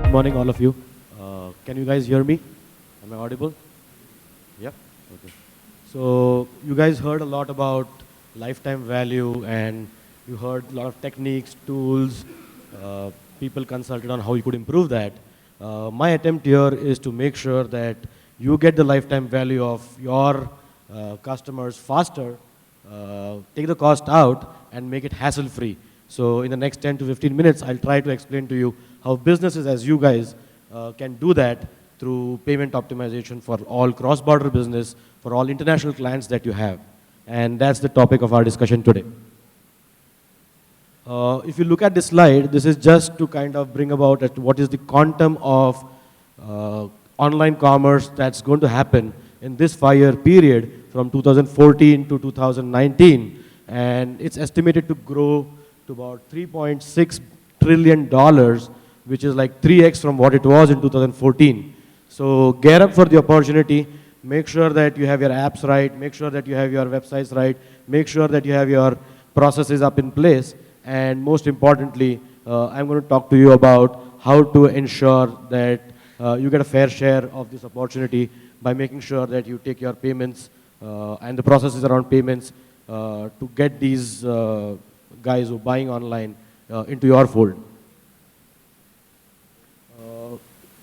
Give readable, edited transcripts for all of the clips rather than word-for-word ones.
Good morning, all of you. Can you guys hear me? Am I audible? Yep. Okay. So you guys heard a lot about lifetime value, and you heard a lot of techniques, tools, uh, people consulted on how you could improve that. My attempt here is to make sure that you get the lifetime value of your customers faster, take the cost out, and make it hassle-free. So in the next 10 to 15 minutes, I'll try to explain to you how businesses as you guys can do that through payment optimization for all cross-border business, for all international clients that you have. And that's the topic of our discussion today. If you look at this slide, this is just to kind of bring about as to what is the quantum of online commerce that's going to happen in this 5-year period from 2014 to 2019. And it's estimated to grow to about $3.6 trillion, which is like 3x from what it was in 2014. So gear up for the opportunity. Make sure that you have your apps right. Make sure that you have your websites right. Make sure that you have your processes up in place. And most importantly, I'm going to talk to you about how to ensure that you get a fair share of this opportunity by making sure that you take your payments and the processes around payments to get these guys who are buying online into your fold.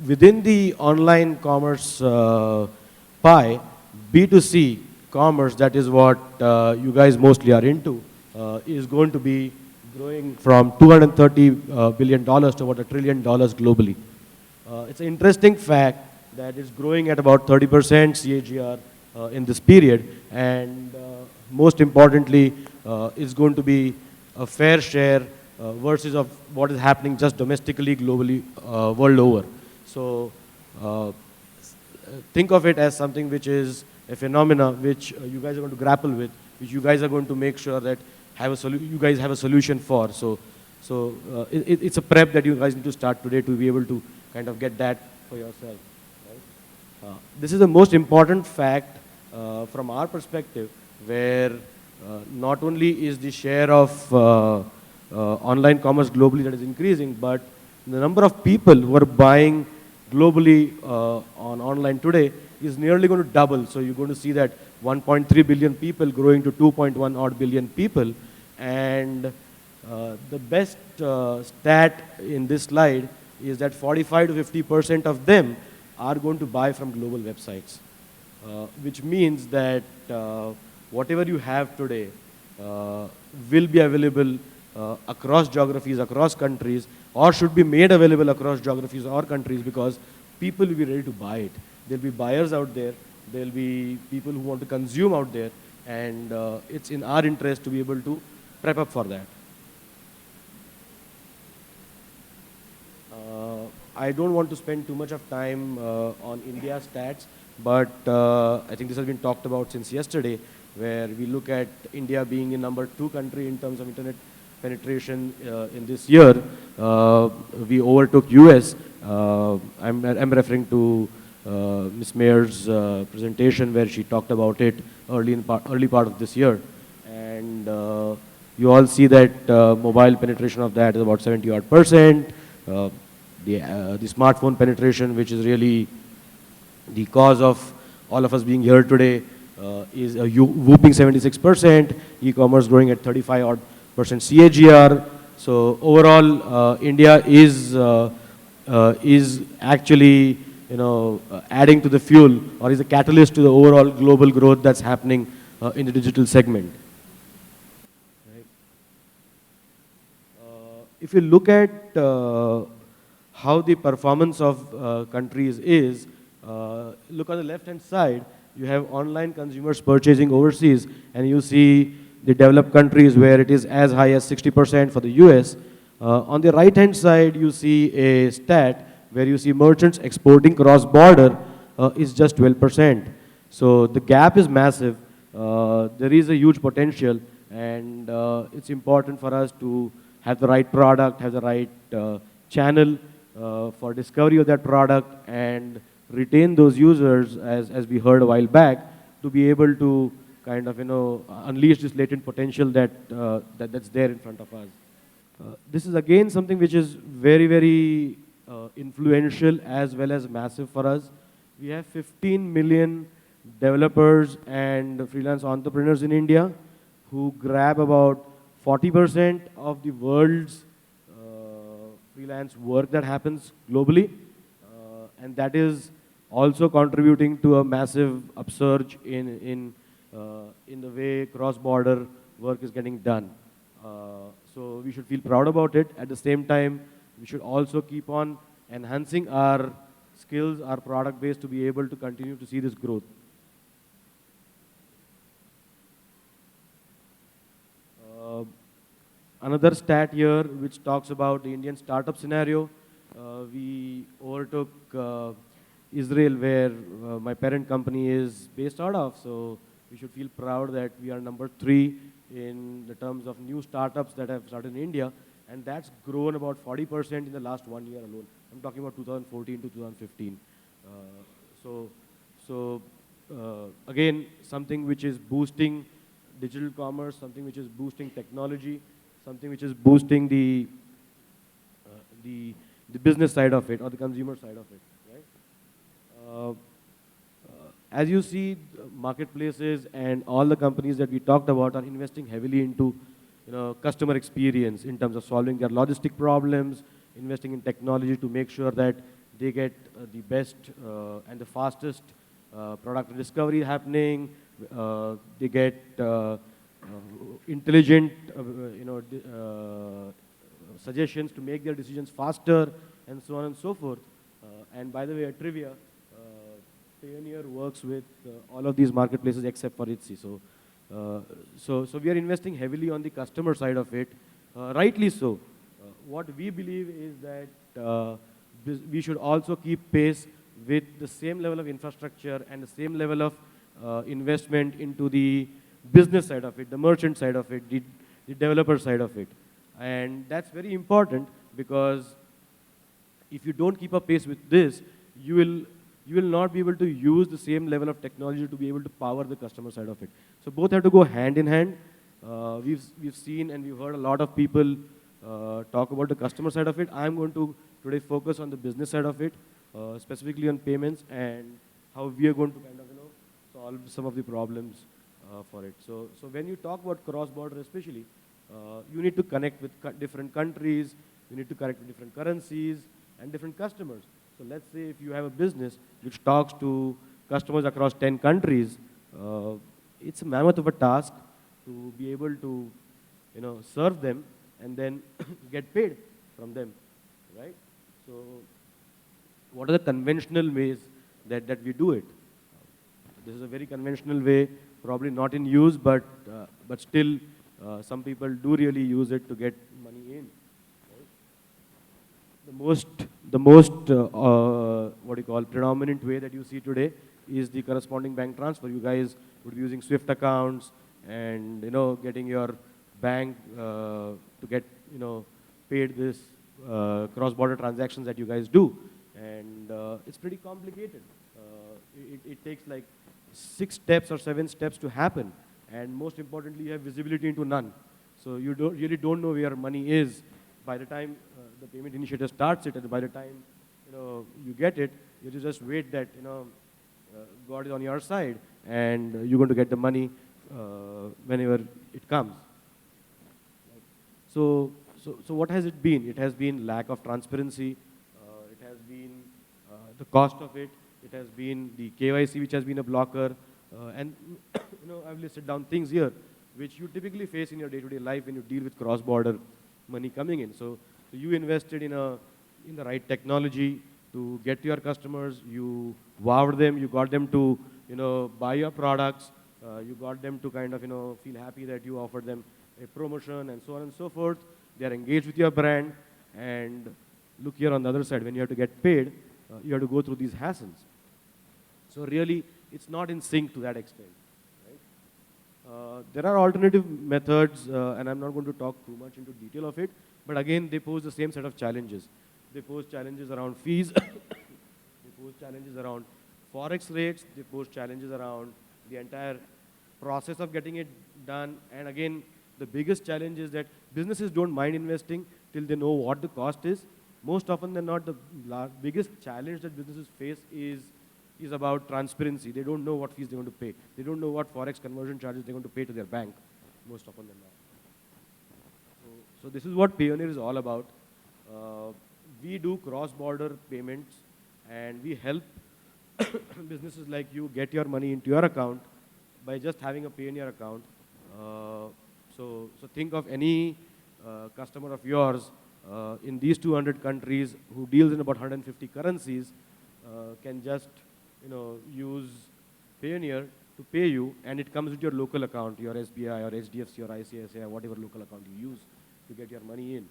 Within the online commerce pie, B2C commerce, that is what you guys mostly are into, is going to be growing from $230 billion to about $1 trillion globally. It's an interesting fact that it's growing at about 30% CAGR in this period, and most importantly, it's going to be a fair share versus of what is happening just domestically, globally, world over. So think of it as something which is a phenomena which you guys are going to grapple with, which you guys are going to make sure that you guys have a solution for. So it's a prep that you guys need to start today to be able to kind of get that for yourself. Right? This is the most important fact from our perspective, where not only is the share of online commerce globally that is increasing, but the number of people who are buying globally on online today is nearly going to double. So you're going to see that 1.3 billion people growing to 2.1 odd billion people. And the best stat in this slide is that 45 to 50% of them are going to buy from global websites, which means that whatever you have today will be available across geographies, across countries, or should be made available across geographies or countries, because people will be ready to buy it. There'll be buyers out there, there'll be people who want to consume out there, and it's in our interest to be able to prep up for that. I don't want to spend too much of time on India's stats, but I think this has been talked about since yesterday, where we look at India being a number 2 country in terms of internet penetration in this year. We overtook US. I'm referring to Ms. Mayer's presentation, where she talked about it early part of this year. And you all see that mobile penetration of that is about 70 odd percent. The smartphone penetration, which is really the cause of all of us being here today, is a whooping 76%. E-commerce growing at 35 odd percent CAGR. So overall, India is actually adding to the fuel, or is a catalyst to the overall global growth that's happening in the digital segment. Right. If you look at how the performance of countries is, look on the left-hand side, you have online consumers purchasing overseas, and you see the developed countries where it is as high as 60% for the US. On the right-hand side, you see a stat where you see merchants exporting cross-border is just 12%. So the gap is massive. There is a huge potential, and it's important for us to have the right product, have the right channel for discovery of that product, and retain those users, as we heard a while back, to be able to kind of unleash this latent potential that's there in front of us. This is again something which is very, very influential as well as massive for us. We have 15 million developers and freelance entrepreneurs in India who grab about 40% of the world's freelance work that happens globally. And that is also contributing to a massive upsurge in the way cross-border work is getting done. So we should feel proud about it. At the same time, we should also keep on enhancing our skills, our product base to be able to continue to see this growth. Another stat here which talks about the Indian startup scenario. We overtook Israel, where my parent company is based out of. So we should feel proud that we are number 3 in the terms of new startups that have started in India. And that's grown about 40% in the last 1 year alone. I'm talking about 2014 to 2015. Again, something which is boosting digital commerce, something which is boosting technology, something which is boosting the business side of it or the consumer side of it, right? As you see, marketplaces and all the companies that we talked about are investing heavily into customer experience in terms of solving their logistic problems, investing in technology to make sure that they get the best and the fastest product discovery happening. They get intelligent, suggestions to make their decisions faster, and so on and so forth. And by the way, a trivia, Payoneer works with all of these marketplaces except for Etsy. So we are investing heavily on the customer side of it, rightly so. What we believe is that we should also keep pace with the same level of infrastructure and the same level of investment into the business side of it, the merchant side of it, the developer side of it. And that's very important, because if you don't keep up pace with this, you will not be able to use the same level of technology to be able to power the customer side of it. So both have to go hand in hand. We've seen and we've heard a lot of people talk about the customer side of it. I'm going to today focus on the business side of it, specifically on payments and how we are going to kind of solve some of the problems for it. So when you talk about cross-border especially, you need to connect with different countries, you need to connect with different currencies and different customers. So let's say if you have a business which talks to customers across 10 countries, it's a mammoth of a task to be able to serve them and then get paid from them, right? So what are the conventional ways that we do it? This is a very conventional way, probably not in use, but still some people do really use it to get money in. Right? The most what you call predominant way that you see today is the corresponding bank transfer. You guys would be using SWIFT accounts and getting your bank to get paid this cross-border transactions that you guys do, and it's pretty complicated. It takes like 6 steps or 7 steps to happen, and most importantly, you have visibility into none. So you really don't know where money is by the time the payment initiator starts it, and by the time you get it, you just wait that God is on your side, and you're going to get the money whenever it comes. So what has it been? It has been lack of transparency. It has been the cost of it. It has been the KYC, which has been a blocker. And I've listed down things here which you typically face in your day-to-day life when you deal with cross-border money coming in. So you invested in the right technology to get to your customers. You wowed them. You got them to buy your products. You got them to kind of feel happy that you offered them a promotion and so on and so forth. They are engaged with your brand. And look here on the other side, when you have to get paid, you have to go through these hassles. So really, it's not in sync to that extent. Right? There are alternative methods, and I'm not going to talk too much into detail of it, but again, they pose the same set of challenges. They pose challenges around fees, they pose challenges around forex rates, they pose challenges around the entire process of getting it done, and again, the biggest challenge is that businesses don't mind investing till they know what the cost is, most often than not, the biggest challenge that businesses face is about transparency. They don't know what fees they're going to pay. They don't know what forex conversion charges they're going to pay to their bank, most often than not. So this is what Payoneer is all about. We do cross-border payments, and we help businesses like you get your money into your account by just having a Payoneer account. So think of any customer of yours in these 200 countries who deals in about 150 currencies can just use Payoneer to pay you, and it comes with your local account, your SBI or HDFC or ICICI or whatever local account you use to get your money in,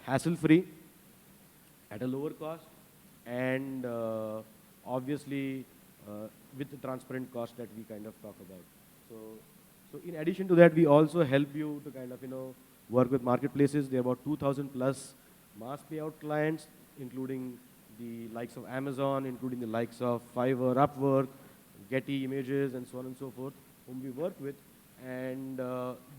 hassle-free, at a lower cost, and obviously with the transparent cost that we kind of talk about. So in addition to that, we also help you to kind of work with marketplaces. There are about 2,000 plus mass payout clients, including the likes of Amazon, including the likes of Fiverr, Upwork, Getty Images, and so on and so forth, whom we work with, and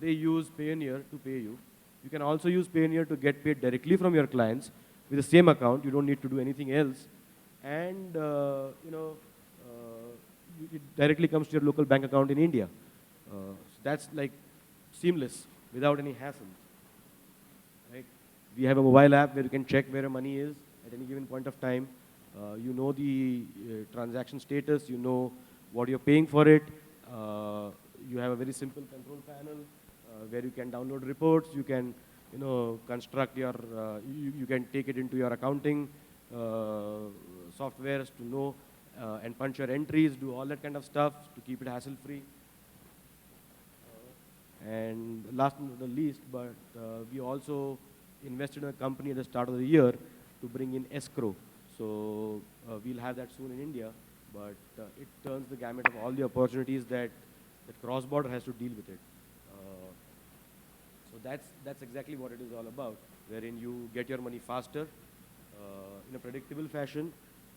they use Payoneer to pay you. You can also use Payoneer to get paid directly from your clients with the same account. You don't need to do anything else, and it directly comes to your local bank account in India. So that's like seamless, without any hassle. Right? We have a mobile app where you can check where your money is at any given point of time. You know the transaction status. You know what you're paying for it. You have a very simple control panel where you can download reports. You can construct your, you can take it into your accounting softwares to know and punch your entries, do all that kind of stuff to keep it hassle-free. And last but not the least, but we also invested in a company at the start of the year to bring in escrow. So we'll have that soon in India, but it turns the gamut of all the opportunities that cross-border has to deal with it. So that's exactly what it is all about, wherein you get your money faster, in a predictable fashion,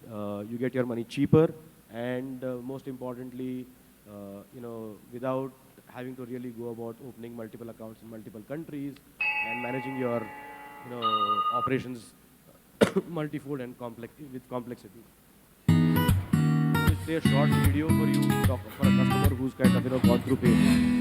you get your money cheaper, and most importantly, without having to really go about opening multiple accounts in multiple countries and managing your operations multifold and with complexity. Just play a short video for you to talk for a customer who's kind of gone through pain.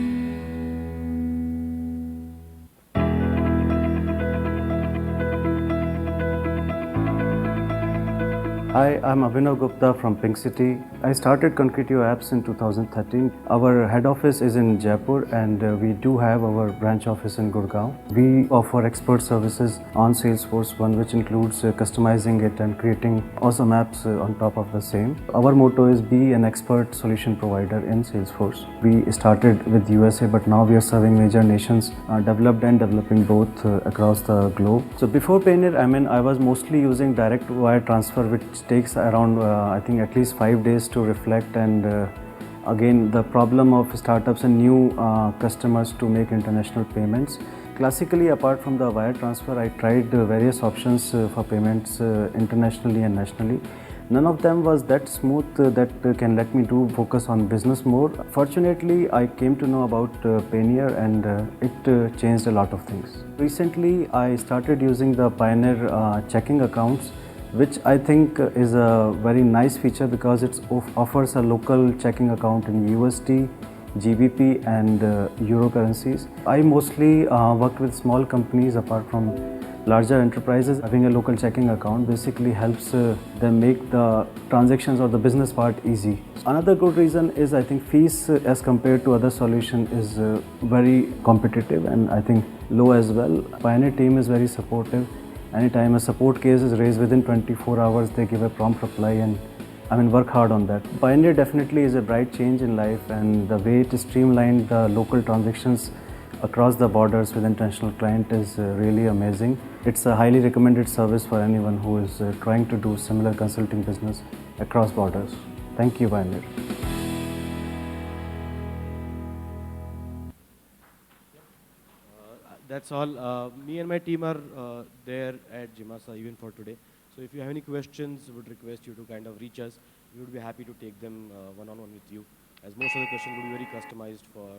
Hi, I'm Abhinav Gupta from Pink City. I started Concretio Apps in 2013. Our head office is in Jaipur, and we do have our branch office in Gurgaon. We offer expert services on Salesforce One, which includes customizing it and creating awesome apps on top of the same. Our motto is be an expert solution provider in Salesforce. We started with USA, but now we are serving major nations, developed and developing both across the globe. So before Payoneer, I was mostly using direct wire transfer, which takes around I think at least 5 days to reflect, and again the problem of startups and new customers to make international payments. Classically, apart from the wire transfer, I tried various options for payments internationally and nationally. None of them was that smooth that can let me focus on business more. Fortunately, I came to know about Payoneer, and it changed a lot of things. Recently, I started using the Payoneer checking accounts, which I think is a very nice feature because it offers a local checking account in USD, GBP and Euro currencies. I mostly worked with small companies apart from larger enterprises. Having a local checking account basically helps them make the transactions or the business part easy. Another good reason is I think fees as compared to other solution is very competitive and I think low as well. Payoneer team is very supportive. Anytime a support case is raised within 24 hours, they give a prompt reply and work hard on that. Payoneer definitely is a bright change in life, and the way it streamlined the local transactions across the borders with international client is really amazing. It's a highly recommended service for anyone who is trying to do similar consulting business across borders. Thank you, Payoneer. That's all. Me and my team are there at GMASA even for today. So if you have any questions, would request you to kind of reach us. We would be happy to take them one-on-one with you, as most of the questions would be very customized for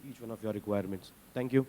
each one of your requirements. Thank you.